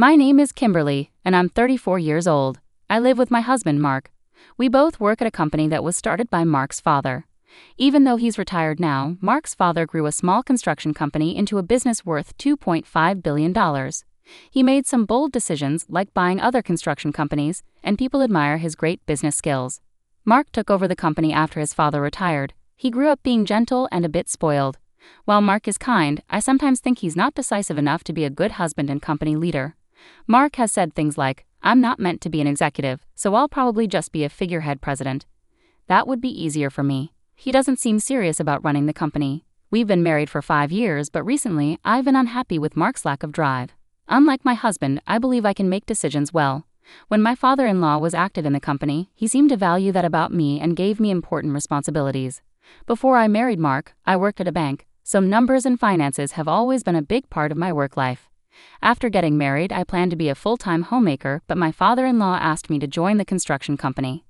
My name is Kimberly, and I'm 34 years old. I live with my husband, Mark. We both work at a company that was started by Mark's father. Even though he's retired now, Mark's father grew a small construction company into a business worth $2.5 billion. He made some bold decisions like buying other construction companies, and people admire his great business skills. Mark took over the company after his father retired. He grew up being gentle and a bit spoiled. While Mark is kind, I sometimes think he's not decisive enough to be a good husband and company leader. Mark has said things like, "I'm not meant to be an executive, so I'll probably just be a figurehead president. That would be easier for me." He doesn't seem serious about running the company. We've been married for 5 years, but recently I've been unhappy with Mark's lack of drive. Unlike my husband, I believe I can make decisions well. When my father-in-law was active in the company, he seemed to value that about me and gave me important responsibilities. Before I married Mark, I worked at a bank, so numbers and finances have always been a big part of my work life. After getting married, I planned to be a full-time homemaker, but my father-in-law asked me to join the construction company.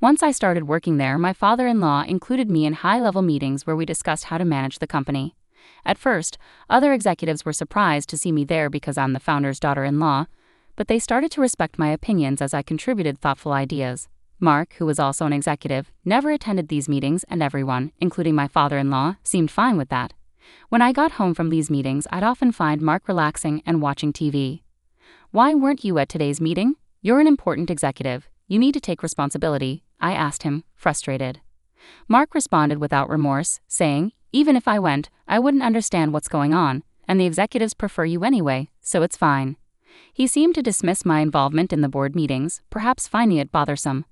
Once I started working there, my father-in-law included me in high-level meetings where we discussed how to manage the company. At first, other executives were surprised to see me there because I'm the founder's daughter-in-law, but they started to respect my opinions as I contributed thoughtful ideas. Mark, who was also an executive, never attended these meetings, and everyone, including my father-in-law, seemed fine with that. When I got home from these meetings, I'd often find Mark relaxing and watching TV. "Why weren't you at today's meeting? You're an important executive. You need to take responsibility," I asked him, frustrated. Mark responded without remorse, saying, "Even if I went, I wouldn't understand what's going on, and the executives prefer you anyway, so it's fine." He seemed to dismiss my involvement in the board meetings, perhaps finding it bothersome.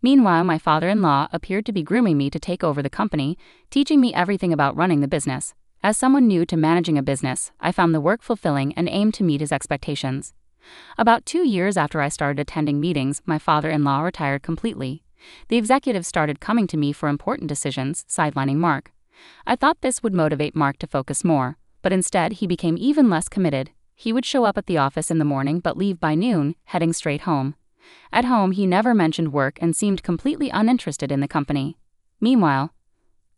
Meanwhile, my father-in-law appeared to be grooming me to take over the company, teaching me everything about running the business. As someone new to managing a business, I found the work fulfilling and aimed to meet his expectations. About 2 years after I started attending meetings, my father-in-law retired completely. The executives started coming to me for important decisions, sidelining Mark. I thought this would motivate Mark to focus more, but instead he became even less committed. He would show up at the office in the morning but leave by noon, heading straight home. At home, he never mentioned work and seemed completely uninterested in the company. Meanwhile,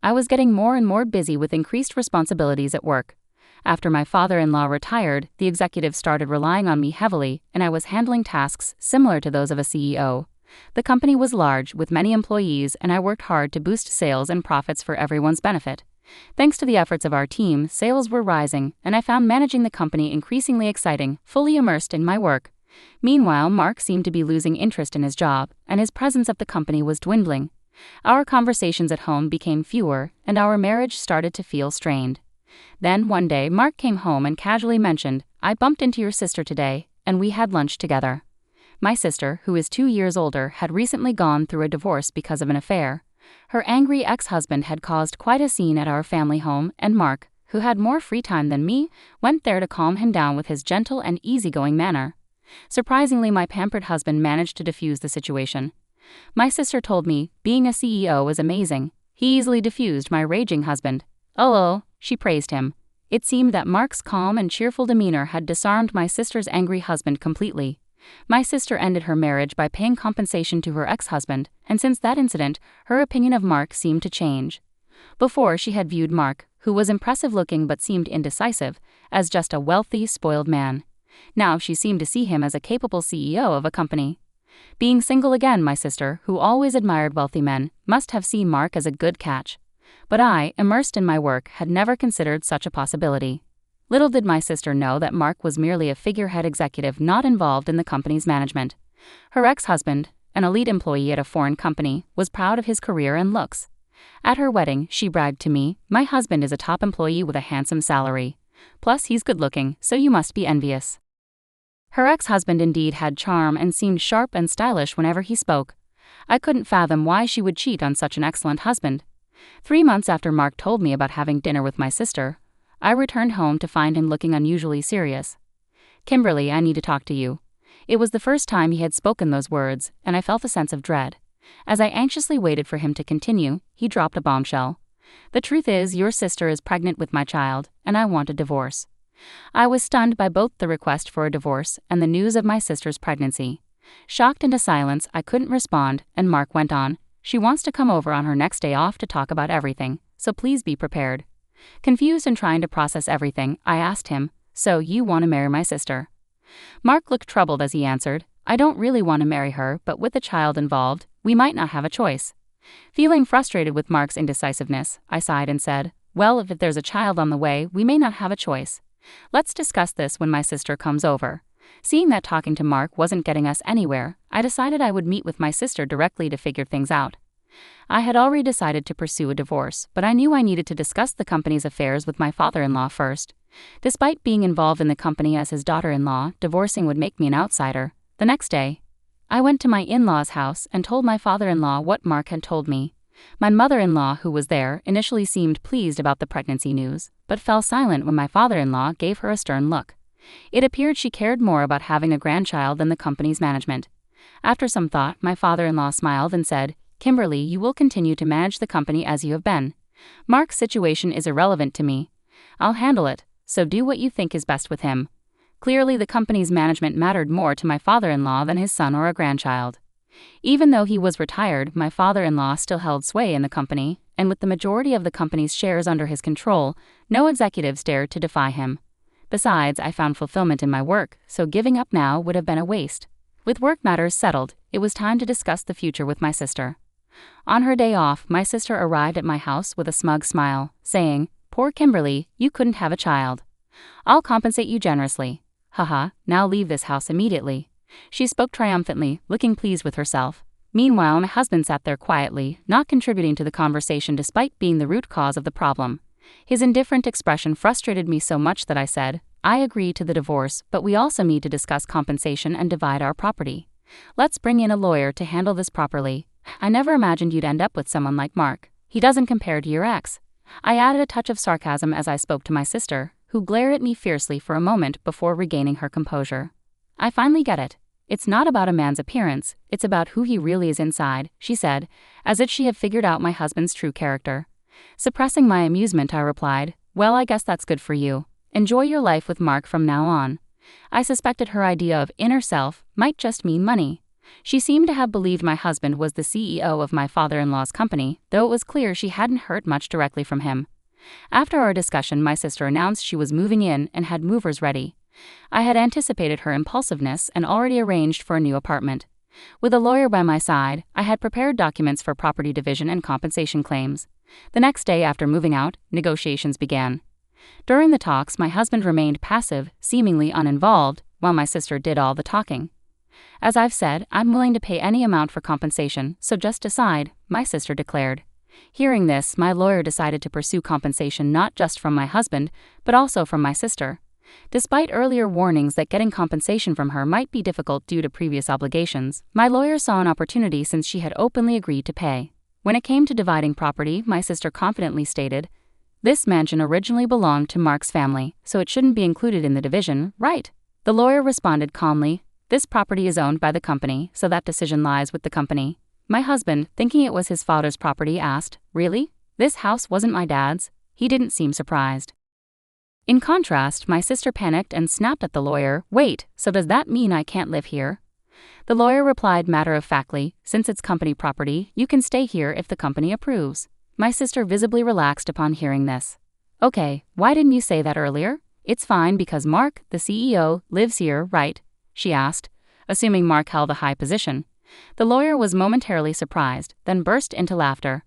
I was getting more and more busy with increased responsibilities at work. After my father-in-law retired, the executives started relying on me heavily, and I was handling tasks similar to those of a CEO. The company was large, with many employees, and I worked hard to boost sales and profits for everyone's benefit. Thanks to the efforts of our team, sales were rising, and I found managing the company increasingly exciting, fully immersed in my work. Meanwhile, Mark seemed to be losing interest in his job, and his presence at the company was dwindling. Our conversations at home became fewer, and our marriage started to feel strained. Then, one day, Mark came home and casually mentioned, "I bumped into your sister today, and we had lunch together." My sister, who is 2 years older, had recently gone through a divorce because of an affair. Her angry ex-husband had caused quite a scene at our family home, and Mark, who had more free time than me, went there to calm him down with his gentle and easygoing manner. Surprisingly, my pampered husband managed to defuse the situation. My sister told me, being a CEO is amazing. He easily diffused my raging husband. "Oh," she praised him. It seemed that Mark's calm and cheerful demeanor had disarmed my sister's angry husband completely. My sister ended her marriage by paying compensation to her ex-husband, and since that incident, her opinion of Mark seemed to change. Before, she had viewed Mark, who was impressive-looking but seemed indecisive, as just a wealthy, spoiled man. Now she seemed to see him as a capable CEO of a company. Being single again, my sister, who always admired wealthy men, must have seen Mark as a good catch. But I, immersed in my work, had never considered such a possibility. Little did my sister know that Mark was merely a figurehead executive not involved in the company's management. Her ex-husband, an elite employee at a foreign company, was proud of his career and looks. At her wedding, she bragged to me, "My husband is a top employee with a handsome salary. Plus, he's good-looking, so you must be envious." Her ex-husband indeed had charm and seemed sharp and stylish whenever he spoke. I couldn't fathom why she would cheat on such an excellent husband. 3 months after Mark told me about having dinner with my sister, I returned home to find him looking unusually serious. "Kimberly, I need to talk to you." It was the first time he had spoken those words, and I felt a sense of dread. As I anxiously waited for him to continue, he dropped a bombshell. "The truth is, your sister is pregnant with my child, and I want a divorce." I was stunned by both the request for a divorce and the news of my sister's pregnancy. Shocked into silence, I couldn't respond, and Mark went on, "She wants to come over on her next day off to talk about everything, so please be prepared." Confused and trying to process everything, I asked him, "So you want to marry my sister?" Mark looked troubled as he answered, I don't really want to marry her, but with a child involved, we might not have a choice. Feeling frustrated with Mark's indecisiveness, I sighed and said, well, if there's a child on the way, we may not have a choice. Let's discuss this when my sister comes over. Seeing that talking to Mark wasn't getting us anywhere, I decided I would meet with my sister directly to figure things out. I had already decided to pursue a divorce, but I knew I needed to discuss the company's affairs with my father-in-law first. Despite being involved in the company as his daughter-in-law, divorcing would make me an outsider. The next day, I went to my in-laws' house and told my father-in-law what Mark had told me. My mother-in-law, who was there, initially seemed pleased about the pregnancy news, but fell silent when my father-in-law gave her a stern look. It appeared she cared more about having a grandchild than the company's management. After some thought, my father-in-law smiled and said, Kimberly, you will continue to manage the company as you have been. Mark's situation is irrelevant to me. I'll handle it, so do what you think is best with him. Clearly, the company's management mattered more to my father-in-law than his son or a grandchild. Even though he was retired, my father-in-law still held sway in the company, and with the majority of the company's shares under his control, no executives dared to defy him. Besides, I found fulfillment in my work, so giving up now would have been a waste. With work matters settled, it was time to discuss the future with my sister. On her day off, my sister arrived at my house with a smug smile, saying, Poor Kimberly, you couldn't have a child. I'll compensate you generously. Haha, now leave this house immediately. She spoke triumphantly, looking pleased with herself. Meanwhile, my husband sat there quietly, not contributing to the conversation despite being the root cause of the problem. His indifferent expression frustrated me so much that I said, I agree to the divorce, but we also need to discuss compensation and divide our property. Let's bring in a lawyer to handle this properly. I never imagined you'd end up with someone like Mark. He doesn't compare to your ex. I added a touch of sarcasm as I spoke to my sister, who glared at me fiercely for a moment before regaining her composure. I finally get it. It's not about a man's appearance, it's about who he really is inside, she said, as if she had figured out my husband's true character. Suppressing my amusement, I replied, Well, I guess that's good for you. Enjoy your life with Mark from now on. I suspected her idea of inner self might just mean money. She seemed to have believed my husband was the CEO of my father-in-law's company, though it was clear she hadn't heard much directly from him. After our discussion, my sister announced she was moving in and had movers ready. I had anticipated her impulsiveness and already arranged for a new apartment. With a lawyer by my side, I had prepared documents for property division and compensation claims. The next day after moving out, negotiations began. During the talks, my husband remained passive, seemingly uninvolved, while my sister did all the talking. As I've said, I'm willing to pay any amount for compensation, so just decide, my sister declared. Hearing this, my lawyer decided to pursue compensation not just from my husband, but also from my sister. Despite earlier warnings that getting compensation from her might be difficult due to previous obligations, my lawyer saw an opportunity since she had openly agreed to pay. When it came to dividing property, my sister confidently stated, This mansion originally belonged to Mark's family, so it shouldn't be included in the division, right? The lawyer responded calmly, This property is owned by the company, so that decision lies with the company. My husband, thinking it was his father's property, asked, Really? This house wasn't my dad's? He didn't seem surprised. In contrast, my sister panicked and snapped at the lawyer, Wait, so does that mean I can't live here? The lawyer replied matter-of-factly, Since it's company property, you can stay here if the company approves. My sister visibly relaxed upon hearing this. Okay, why didn't you say that earlier? It's fine because Mark, the CEO, lives here, right? She asked, assuming Mark held a high position. The lawyer was momentarily surprised, then burst into laughter.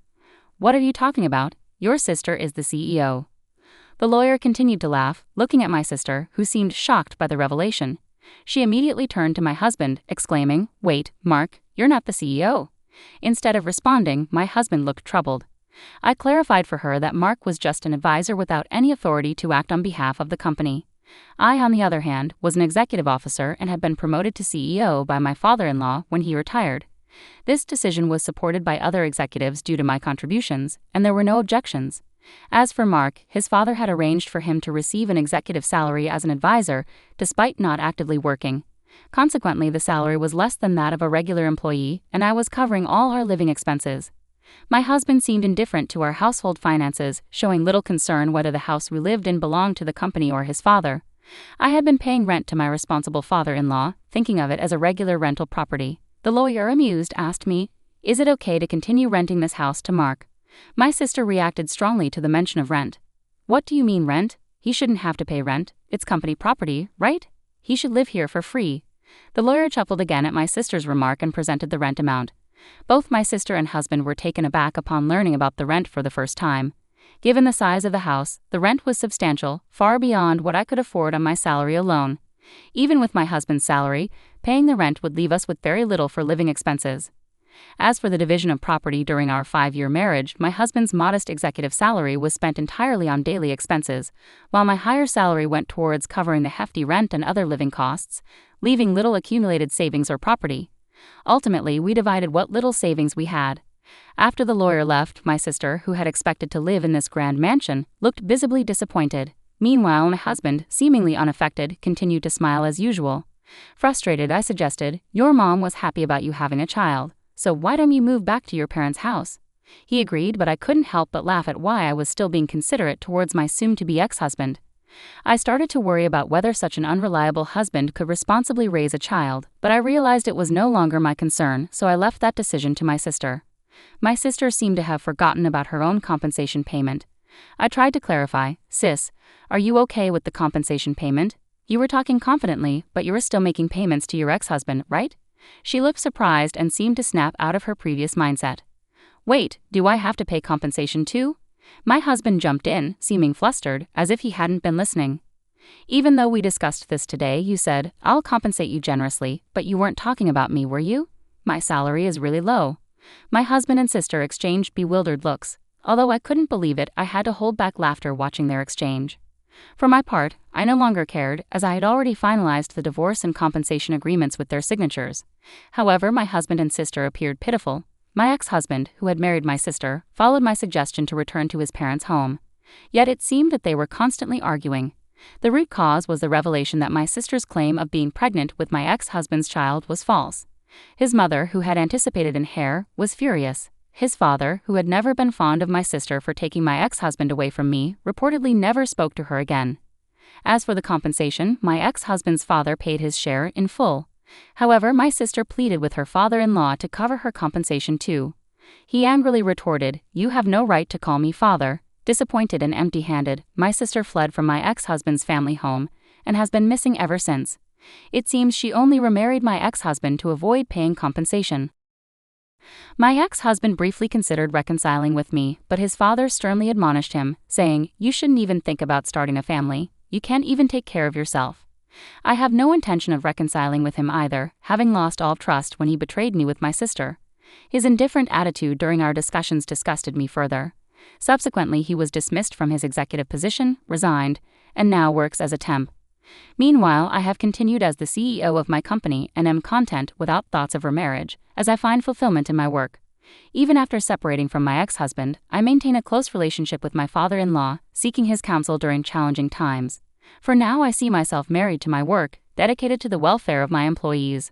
What are you talking about? Your sister is the CEO. The lawyer continued to laugh, looking at my sister, who seemed shocked by the revelation. She immediately turned to my husband, exclaiming, Wait, Mark, you're not the CEO. Instead of responding, my husband looked troubled. I clarified for her that Mark was just an advisor without any authority to act on behalf of the company. I, on the other hand, was an executive officer and had been promoted to CEO by my father-in-law when he retired. This decision was supported by other executives due to my contributions, and there were no objections. As for Mark, his father had arranged for him to receive an executive salary as an advisor, despite not actively working. Consequently, the salary was less than that of a regular employee, and I was covering all our living expenses. My husband seemed indifferent to our household finances, showing little concern whether the house we lived in belonged to the company or his father. I had been paying rent to my responsible father-in-law, thinking of it as a regular rental property. The lawyer, amused, asked me, Is it okay to continue renting this house to Mark? My sister reacted strongly to the mention of rent. What do you mean rent? He shouldn't have to pay rent. It's company property, right? He should live here for free. The lawyer chuckled again at my sister's remark and presented the rent amount. Both my sister and husband were taken aback upon learning about the rent for the first time. Given the size of the house, the rent was substantial, far beyond what I could afford on my salary alone. Even with my husband's salary, paying the rent would leave us with very little for living expenses. As for the division of property during our 5-year marriage, my husband's modest executive salary was spent entirely on daily expenses, while my higher salary went towards covering the hefty rent and other living costs, leaving little accumulated savings or property. Ultimately, we divided what little savings we had. After the lawyer left, my sister, who had expected to live in this grand mansion, looked visibly disappointed. Meanwhile, my husband, seemingly unaffected, continued to smile as usual. Frustrated, I suggested, "Your mom was happy about you having a child, so why don't you move back to your parents' house?" He agreed, but I couldn't help but laugh at why I was still being considerate towards my soon-to-be ex-husband. I started to worry about whether such an unreliable husband could responsibly raise a child, but I realized it was no longer my concern, so I left that decision to my sister. My sister seemed to have forgotten about her own compensation payment. I tried to clarify, "Sis, are you okay with the compensation payment? You were talking confidently, but you were still making payments to your ex-husband, right?" She looked surprised and seemed to snap out of her previous mindset. "Wait, do I have to pay compensation too?" My husband jumped in, seeming flustered, as if he hadn't been listening. "Even though we discussed this today, you said, 'I'll compensate you generously,' but you weren't talking about me, were you? My salary is really low." My husband and sister exchanged bewildered looks. Although I couldn't believe it, I had to hold back laughter watching their exchange. For my part, I no longer cared, as I had already finalized the divorce and compensation agreements with their signatures. However, my husband and sister appeared pitiful. My ex-husband, who had married my sister, followed my suggestion to return to his parents' home. Yet it seemed that they were constantly arguing. The root cause was the revelation that my sister's claim of being pregnant with my ex-husband's child was false. His mother, who had anticipated an heir, was furious. His father, who had never been fond of my sister for taking my ex-husband away from me, reportedly never spoke to her again. As for the compensation, my ex-husband's father paid his share in full. However, my sister pleaded with her father-in-law to cover her compensation too. He angrily retorted, "You have no right to call me father." Disappointed and empty-handed, my sister fled from my ex-husband's family home and has been missing ever since. It seems she only remarried my ex-husband to avoid paying compensation. My ex-husband briefly considered reconciling with me, but his father sternly admonished him, saying, "You shouldn't even think about starting a family. You can't even take care of yourself." I have no intention of reconciling with him either, having lost all trust when he betrayed me with my sister. His indifferent attitude during our discussions disgusted me further. Subsequently, he was dismissed from his executive position, resigned, and now works as a temp. Meanwhile, I have continued as the CEO of my company and am content without thoughts of remarriage, as I find fulfillment in my work. Even after separating from my ex-husband, I maintain a close relationship with my father-in-law, seeking his counsel during challenging times. For now, I see myself married to my work, dedicated to the welfare of my employees.